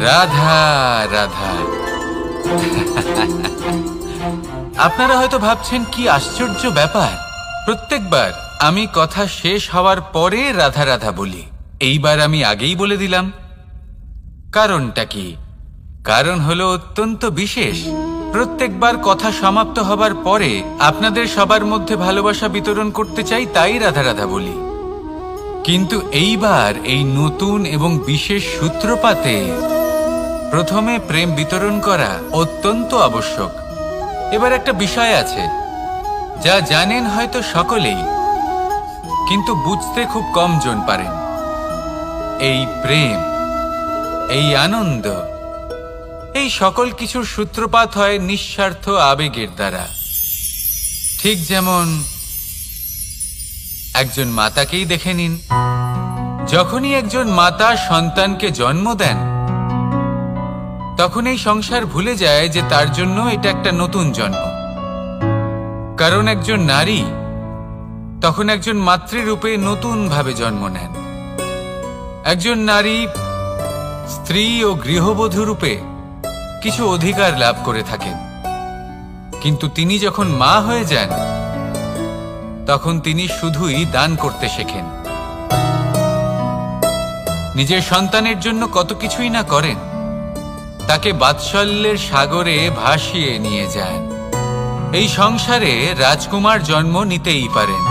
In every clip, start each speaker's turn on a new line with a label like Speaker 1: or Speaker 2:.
Speaker 1: রাধা রাধা। আপনারা হয়তো ভাবছেন কি আশ্চর্য ব্যাপার, প্রত্যেকবার আমি কথা শেষ হওয়ার পরে রাধা রাধা বলি। এইবার আমি আগেই বলে দিলাম। কারণটা কি? কারণ হলো অত্যন্ত বিশেষ। প্রত্যেকবার কথা সমাপ্ত হবার পরে আপনাদের সবার মধ্যে ভালোবাসা বিতরণ করতে চাই, তাই রাধা রাধা বলি। কিন্তু এইবার এই নতুন এবং বিশেষ সূত্রপাতে প্রথমে প্রেম বিতরণ করা অত্যন্ত আবশ্যক। এবার একটা বিষয় আছে যা জানেন হয়তো সকলেই, কিন্তু বুঝতে খুব কম জন পারেন। এই প্রেম, এই আনন্দ, এই সকল কিছুর সূত্রপাত হয় নিঃস্বার্থ আবেগের দ্বারা। ঠিক যেমন একজন মাতাকেই দেখে নিন। যখনই একজন মাতা সন্তানকে জন্ম দেন, তখন এই সংসার ভুলে যায় যে তার জন্য এটা একটা নতুন জন্ম। কারণ একজন নারী তখন একজন মাতৃরূপে নতুন ভাবে জন্ম নেন। একজন নারী স্ত্রী ও গৃহবধূ রূপে কিছু অধিকার লাভ করে থাকেন, কিন্তু তিনি যখন মা হয়ে যান তখন তিনি শুধুই দান করতে শেখেন। নিজের সন্তানের জন্য কত কিছুই না করেন, তাকে বাৎসল্যের সাগরে ভাসিয়ে নিয়ে যান। এই সংসারে রাজকুমার জন্ম নিতেই পারেন,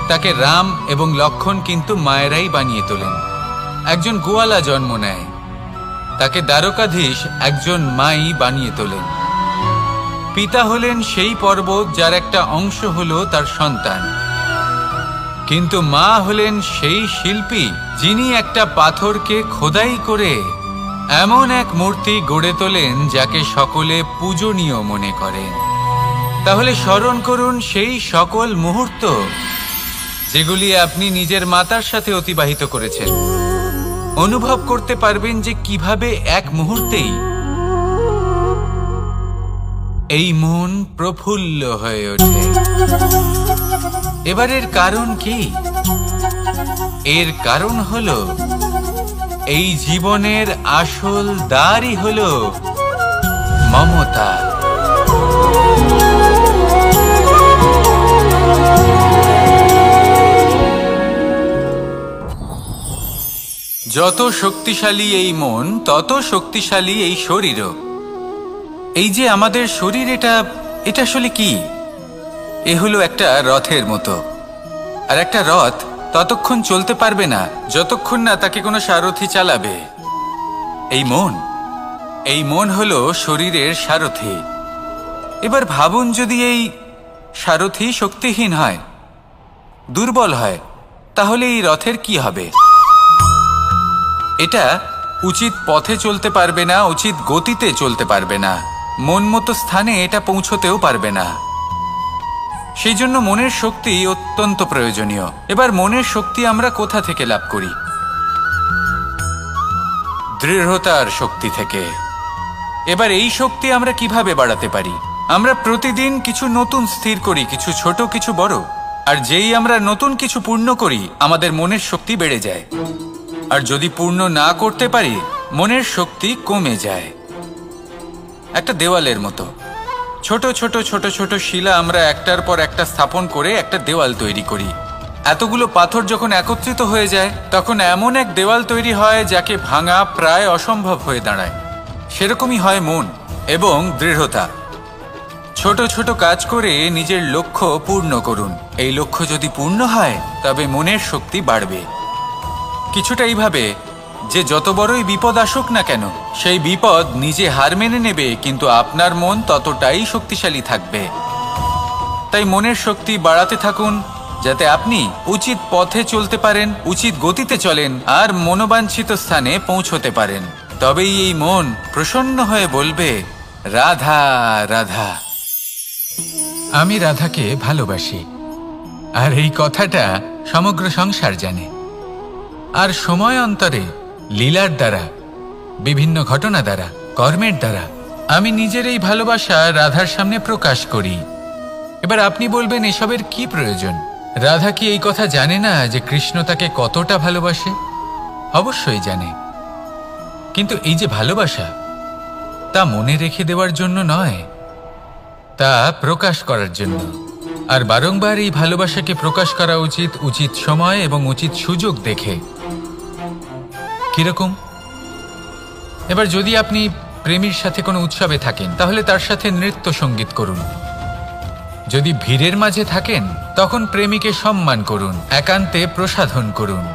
Speaker 1: তাকে রাম এবং লক্ষণ কিন্তু মায়েরাই বানিয়ে তোলেন। একজন গোয়ালা জন্ম নেয়, তাকে দ্বারকাধীশ একজন মাই বানিয়ে তোলেন। পিতা হলেন সেই পর্বত যার একটা অংশ হলো তার সন্তান, কিন্তু মা হলেন সেই শিল্পী যিনি একটা পাথরকে খোদাই করে এমন এক মূর্তি গড়ে তোলেন যাকে সকলে পূজনীয় মনে করেন। তাহলে স্মরণ করুন সেই সকল মুহূর্ত যেগুলি আপনি নিজের মাতার সাথে অতিবাহিত করেছেন। অনুভব করতে পারবেন যে কিভাবে এক মুহূর্তেই এই মন প্রফুল্ল হয়ে ওঠে। এবারের কারণ কি? এর কারণ হলো এই জীবনের আসল দ্বারই হলো মমতা। যত শক্তিশালী এই মন, তত শক্তিশালী এই শরীরও। এই যে আমাদের শরীর, এটা আসলে কি? এ হলো একটা রথের মতো। আর একটা রথ ততক্ষণ চলতে পারবে না যতক্ষণ না তাকে কোনো সারথি চালাবে। এই মন হলো শরীরের সারথি। এবার ভাবুন, যদি এই সারথি শক্তিহীন হয়, দুর্বল হয়, তাহলে এই রথের কি হবে? এটা উচিত পথে চলতে পারবে না, উচিত গতিতে চলতে পারবে না, মন মতো স্থানে এটা পৌঁছতেও পারবে না। সেই জন্য মনের শক্তি অত্যন্ত প্রয়োজনীয়। এবার মনের শক্তি আমরা কোথা থেকে লাভ করি? দৃঢ়তার শক্তি থেকে। এবার এই শক্তি আমরা কিভাবে বাড়াতে পারি? আমরা প্রতিদিন কিছু নতুন স্থির করি, কিছু ছোট কিছু বড়। আর যেই আমরা নতুন কিছু পূর্ণ করি, আমাদের মনের শক্তি বেড়ে যায়। আর যদি পূর্ণ না করতে পারি, মনের শক্তি কমে যায়। একটা দেওয়ালের মতো ছোট ছোট ছোট ছোট শিলা আমরা একটার পর একটা স্থাপন করে একটা দেওয়াল তৈরি করি। এতগুলো পাথর যখন একত্রিত হয়ে যায়, তখন এমন এক দেওয়াল তৈরি হয় যাকে ভাঙা প্রায় অসম্ভব হয়ে দাঁড়ায়। সেরকমই হয় মন এবং দৃঢ়তা। ছোট ছোট কাজ করে নিজের লক্ষ্য পূর্ণ করুন। এই লক্ষ্য যদি পূর্ণ হয়, তবে মনের শক্তি বাড়বে। কিছুটা এইভাবে যে যত বড়ই বিপদ আসুক না কেন, সেই বিপদ নিজে হার মেনে নেবে, কিন্তু আপনার মন ততটাই শক্তিশালী থাকবে। তাই মনের শক্তি বাড়াতে থাকুন, যাতে আপনি উচিত পথে চলতে পারেন, উচিত গতিতে চলেন আর মনোবাঞ্ছিত স্থানে পৌঁছতে পারেন। তবেই এই মন প্রসন্ন হয়ে বলবে, রাধা রাধা। আমি রাধাকে ভালোবাসি, আর এই কথাটা সমগ্র সংসার জানে। আর সময় অন্তরে লীলার দ্বারা, বিভিন্ন ঘটনা দ্বারা, কর্মের দ্বারা আমি নিজের এই ভালোবাসা রাধার সামনে প্রকাশ করি। এবার আপনি বলবেন, এসবের কি প্রয়োজন? রাধা কি এই কথা জানে না যে কৃষ্ণ তাকে কতটা ভালোবাসে? অবশ্যই জানে, কিন্তু এই যে ভালোবাসা, তা মনে রেখে দেওয়ার জন্য নয়, তা প্রকাশ করার জন্য। আর বারংবার এই ভালোবাসাকে প্রকাশ করা উচিত, উচিত সময় এবং উচিত সুযোগ দেখে। কিরকম? এবার যদি আপনি প্রেমীর সাথে কোনো উৎসবে থাকেন, তাহলে তার সাথে নৃত্য সঙ্গীত করুন। যদি ভিড়ের মাঝে থাকেন, তখন প্রেমীকে সম্মান করুন, একান্তে প্রসাধন করুন।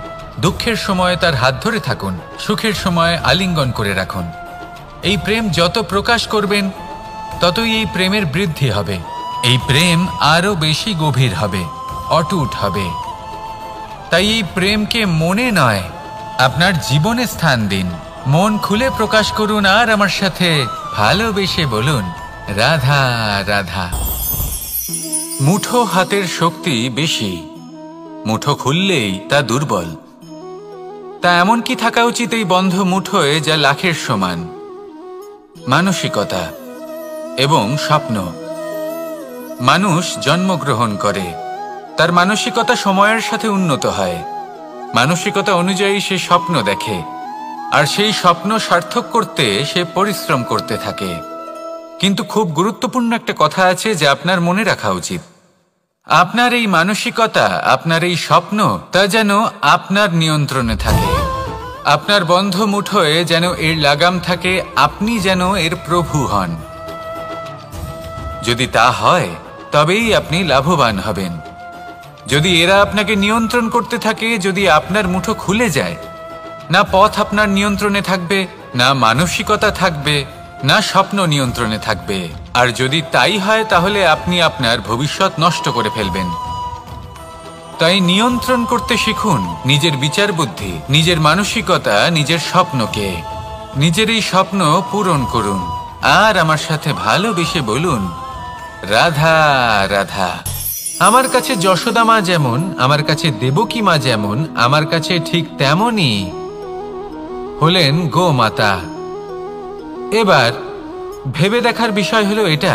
Speaker 1: দুঃখের সময় তার হাত ধরে থাকুন, সুখের সময় আলিঙ্গন করে রাখুন। এই প্রেম যত প্রকাশ করবেন, ততই এই প্রেমের বৃদ্ধি হবে। এই প্রেম আরো বেশি গভীর হবে, অটুট হবে। তাই এই প্রেমকে মনে নয়, আপনার জীবনে স্থান দিন। মন খুলে প্রকাশ করুন আর আমার সাথে ভালোবেসে বলুন, রাধা রাধা। মুঠো হাতের শক্তি বেশি, মুঠো খুললেই তা দুর্বল। তা এমন কি থাকা উচিত এই বন্ধ মুঠোয় যা লাখের সমান? মানসিকতা এবং স্বপ্ন। মানুষ জন্মগ্রহণ করে, তার মানসিকতা সময়ের সাথে উন্নত হয়। মানসিকতা অনুযায়ী সে স্বপ্ন দেখে, আর সেই স্বপ্ন সার্থক করতে সে পরিশ্রম করতে থাকে। কিন্তু খুব গুরুত্বপূর্ণ একটা কথা আছে যা আপনার মনে রাখা উচিত। আপনার এই মানসিকতা, আপনার এই স্বপ্ন, তা যেন আপনার নিয়ন্ত্রণে থাকে। আপনার বন্ধ মুঠোয় যেন এর লাগাম থাকে, আপনি যেন এর প্রভু হন। যদি তা হয়, তবেই আপনি লাভবান হবেন। যদি এরা আপনাকে নিয়ন্ত্রণ করতে থাকে, যদি আপনার মুঠো খুলে যায়, না পথ আপনার নিয়ন্ত্রণে থাকবে, না মানসিকতা থাকবে, না স্বপ্ন নিয়ন্ত্রণে থাকবে। আর যদি তাই হয়, তাহলে আপনি আপনার ভবিষ্যৎ নষ্ট করে ফেলবেন। তাই নিয়ন্ত্রণ করতে শিখুন নিজের বিচার বুদ্ধি, নিজের মানসিকতা, নিজের স্বপ্নকে। নিজের এই স্বপ্ন পূরণ করুন আর আমার সাথে ভালোবেসে বলুন, রাধা রাধা। আমার কাছে যশোদা মা যেমন, আমার কাছে দেবকী মা যেমন, আমার কাছে ঠিক তেমনই হলেন গোমাতা। এবার ভেবে দেখার বিষয় হলো এটা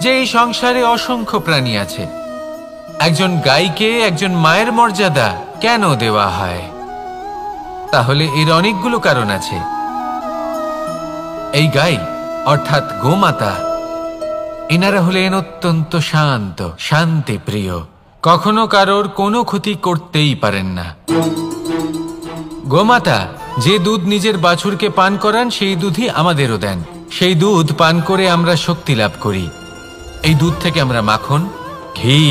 Speaker 1: যে এই সংসারে অসংখ্য প্রাণী আছে। একজন গাইকে একজন মায়ের মর্যাদা কেন দেওয়া হয়? তাহলে এর অনেকগুলো কারণ আছে। এই গাই অর্থাৎ গোমাতা, এনারা হলেন অত্যন্ত শান্ত, শান্তি প্রিয়, কখনো কারোর কোনো ক্ষতি করতেই পারেন না। গোমাতা যে দুধ নিজের বাছুরকে পান করান, সেই দুধই আমাদেরও দেন। সেই দুধ পান করে আমরা শক্তি লাভ করি। এই দুধ থেকে আমরা মাখন, ঘি,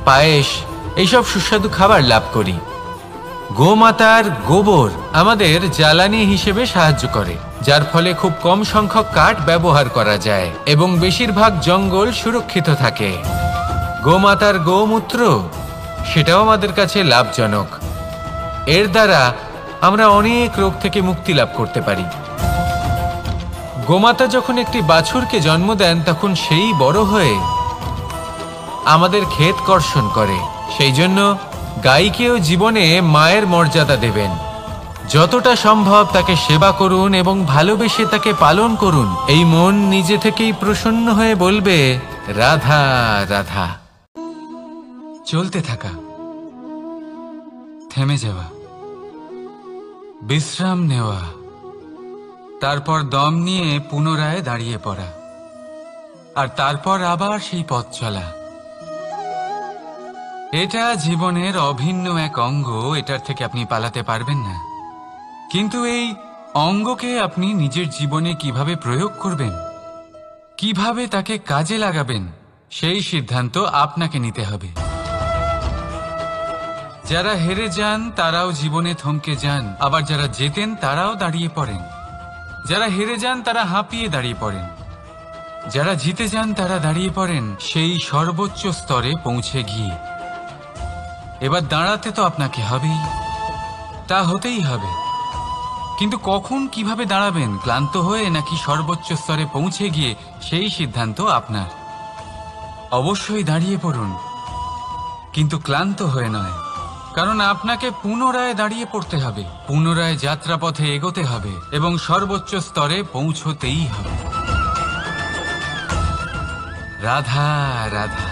Speaker 1: পায়েস, এইসব সুস্বাদু খাবার লাভ করি। গোমাতার গোবর আমাদের জ্বালানি হিসেবে সাহায্য করে, যার ফলে খুব কম সংখ্যক কাঠ ব্যবহার করা যায় এবং বেশিরভাগ জঙ্গল সুরক্ষিত থাকে। গোমাতার গোমূত্র, সেটাও আমাদের কাছে লাভজনক। এর দ্বারা আমরা অনেক রোগ থেকে মুক্তি লাভ করতে পারি। গোমাতা যখন একটি বাছুরকে জন্ম দেন, তখন সেই বড় হয়ে আমাদের ক্ষেত কর্ষণ করে। সেই জন্য গাইকেও জীবনে মায়ের মর্যাদা দেবেন। যতটা সম্ভব তাকে সেবা করুন এবং ভালোবেসে তাকে পালন করুন। এই মন নিজে থেকেই প্রসন্ন হয়ে বলবে, রাধা রাধা। চলতে থাকা, থেমে যাওয়া, বিশ্রাম নেওয়া, তারপর দম নিয়ে পুনরায় দাঁড়িয়ে পড়া, আর তারপর আবার সেই পথ চলা। এটা জীবনের অভিন্ন এক অঙ্গ, এটার থেকে আপনি পালাতে পারবেন না। কিন্তু এই অঙ্গকে আপনি নিজের জীবনে কিভাবে প্রয়োগ করবেন, কিভাবে তাকে কাজে লাগাবেন, সেই সিদ্ধান্ত আপনাকে নিতে হবে। যারা হেরে যান তারাও জীবনে থমকে যান, আবার যারা জেতেন তারাও দাঁড়িয়ে পড়েন। যারা হেরে যান তারা হাঁপিয়ে দাঁড়িয়ে পড়েন, যারা জিতে যান তারা দাঁড়িয়ে পড়েন সেই সর্বোচ্চ স্তরে পৌঁছে গিয়ে। এবার দাঁড়াতে তো আপনাকে হবেই, তা হতেই হবে। কিন্তু কখন, কিভাবে দাঁড়াবেন, ক্লান্ত হয়ে নাকি সর্বোচ্চ স্তরে পৌঁছে গিয়ে, সেই সিদ্ধান্ত আপনার। অবশ্যই দাঁড়িয়ে পড়ুন, কিন্তু ক্লান্ত হয়ে নয়, কারণ আপনাকে পুনরায় দাঁড়িয়ে পড়তে হবে, পুনরায় যাত্রাপথে এগোতে হবে এবং সর্বোচ্চ স্তরে পৌঁছতেই হবে। রাধা রাধা।